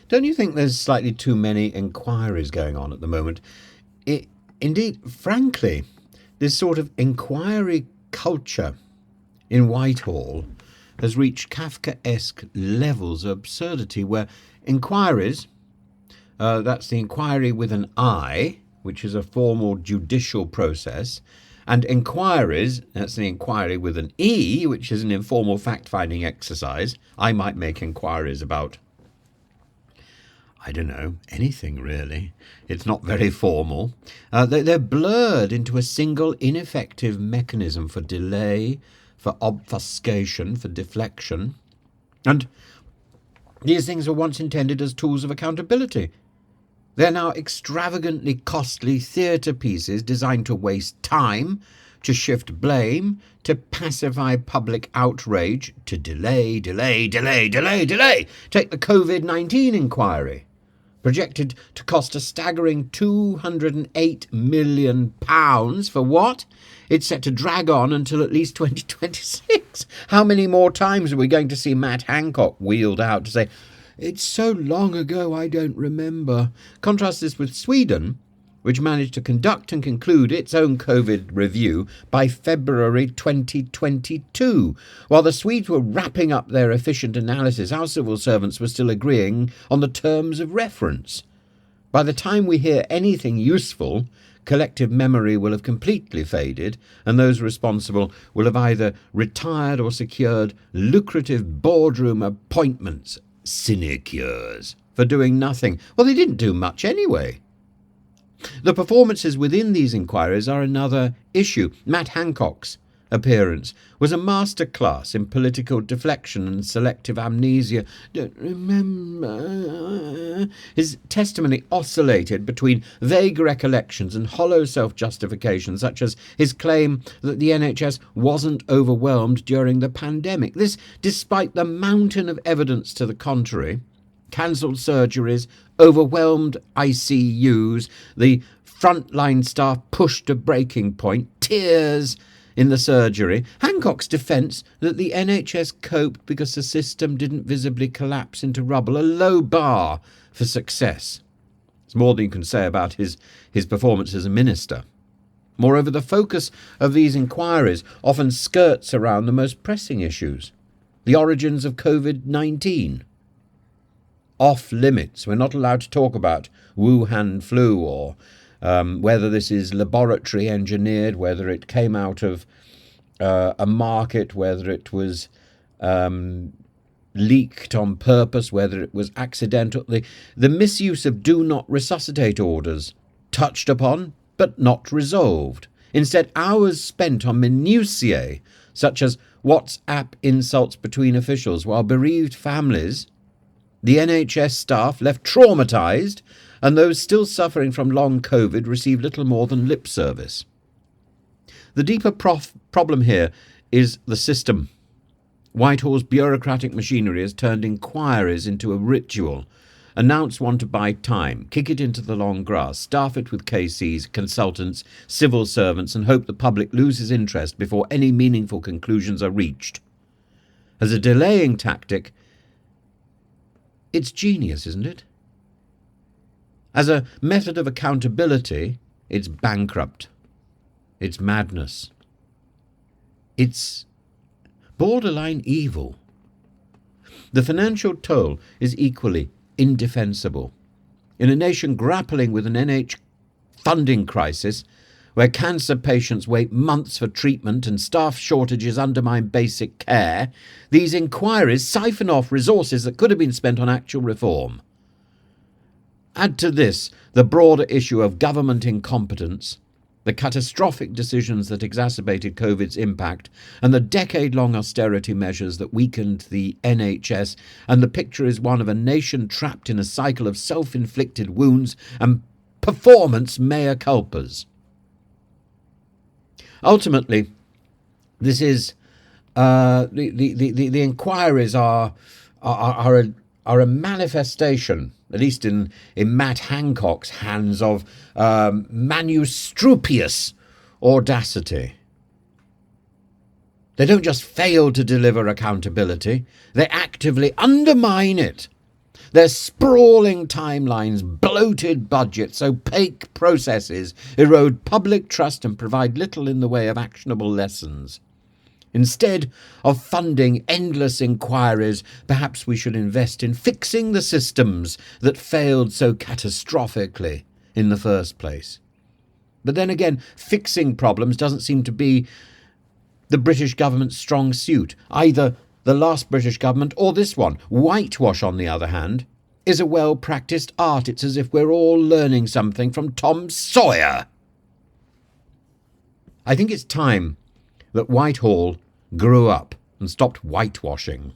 Don't you think there's slightly too many inquiries going on at the moment? Indeed, frankly, this sort of inquiry culture in Whitehall has reached Kafkaesque levels of absurdity where inquiries, that's the inquiry with an I, which is a formal judicial process, and inquiries, that's the inquiry with an E, which is an informal fact-finding exercise. I might make inquiries about, I don't know, anything really. It's not very formal. They're blurred into a single ineffective mechanism for delay, for obfuscation, for deflection. And these things were once intended as tools of accountability. They're now extravagantly costly theatre pieces designed to waste time, to shift blame, to pacify public outrage, to delay. Take the COVID-19 inquiry, projected to cost a staggering £208 million. For what? It's set to drag on until at least 2026. How many more times are we going to see Matt Hancock wheeled out to say, "It's so long ago I don't remember"? Contrast this with Sweden, which managed to conduct and conclude its own COVID review by February 2022. While the Swedes were wrapping up their efficient analysis, our civil servants were still agreeing on the terms of reference. By the time we hear anything useful, collective memory will have completely faded, and those responsible will have either retired or secured lucrative boardroom appointments, sinecures, for doing nothing. Well, they didn't do much anyway. The performances within these inquiries are another issue. Matt Hancock's appearance was a masterclass in political deflection and selective amnesia. Don't remember. His testimony oscillated between vague recollections and hollow self-justification, such as his claim that the NHS wasn't overwhelmed during the pandemic. This despite the mountain of evidence to the contrary. Cancelled surgeries, overwhelmed ICUs, the frontline staff pushed to breaking point, tears in the surgery. Hancock's defence that the NHS coped because the system didn't visibly collapse into rubble, a low bar for success. It's more than you can say about his performance as a minister. Moreover, the focus of these inquiries often skirts around the most pressing issues. The origins of COVID-19. Off limits. We're not allowed to talk about Wuhan flu or whether this is laboratory engineered, whether it came out of a market, whether it was leaked on purpose, whether it was accidental. The misuse of do not resuscitate orders, touched upon but not resolved. Instead, hours spent on minutiae, such as WhatsApp insults between officials, while bereaved families, the NHS staff left traumatised, and those still suffering from long COVID receive little more than lip service. The deeper problem here is the system. Whitehall's bureaucratic machinery has turned inquiries into a ritual. Announce one to buy time, kick it into the long grass, staff it with KCs, consultants, civil servants, and hope the public loses interest before any meaningful conclusions are reached. As a delaying tactic, it's genius, isn't it? As a method of accountability, it's bankrupt. It's madness. It's borderline evil. The financial toll is equally indefensible. In a nation grappling with an NH funding crisis, where cancer patients wait months for treatment and staff shortages undermine basic care, these inquiries siphon off resources that could have been spent on actual reform. Add to this the broader issue of government incompetence, the catastrophic decisions that exacerbated COVID's impact, and the decade-long austerity measures that weakened the NHS, and the picture is one of a nation trapped in a cycle of self-inflicted wounds and performance mea culpas. Ultimately, this is the inquiries are a manifestation, at least in Matt Hancock's hands, of manuscrupious audacity. They don't just fail to deliver accountability, they actively undermine it. Their sprawling timelines, bloated budgets, opaque processes erode public trust and provide little in the way of actionable lessons. Instead of funding endless inquiries, perhaps we should invest in fixing the systems that failed so catastrophically in the first place. But then again, fixing problems doesn't seem to be the British government's strong suit. Either the last British government or this one. Whitewash, on the other hand, is a well-practiced art. It's as if we're all learning something from Tom Sawyer. I think it's time that Whitehall grew up and stopped whitewashing.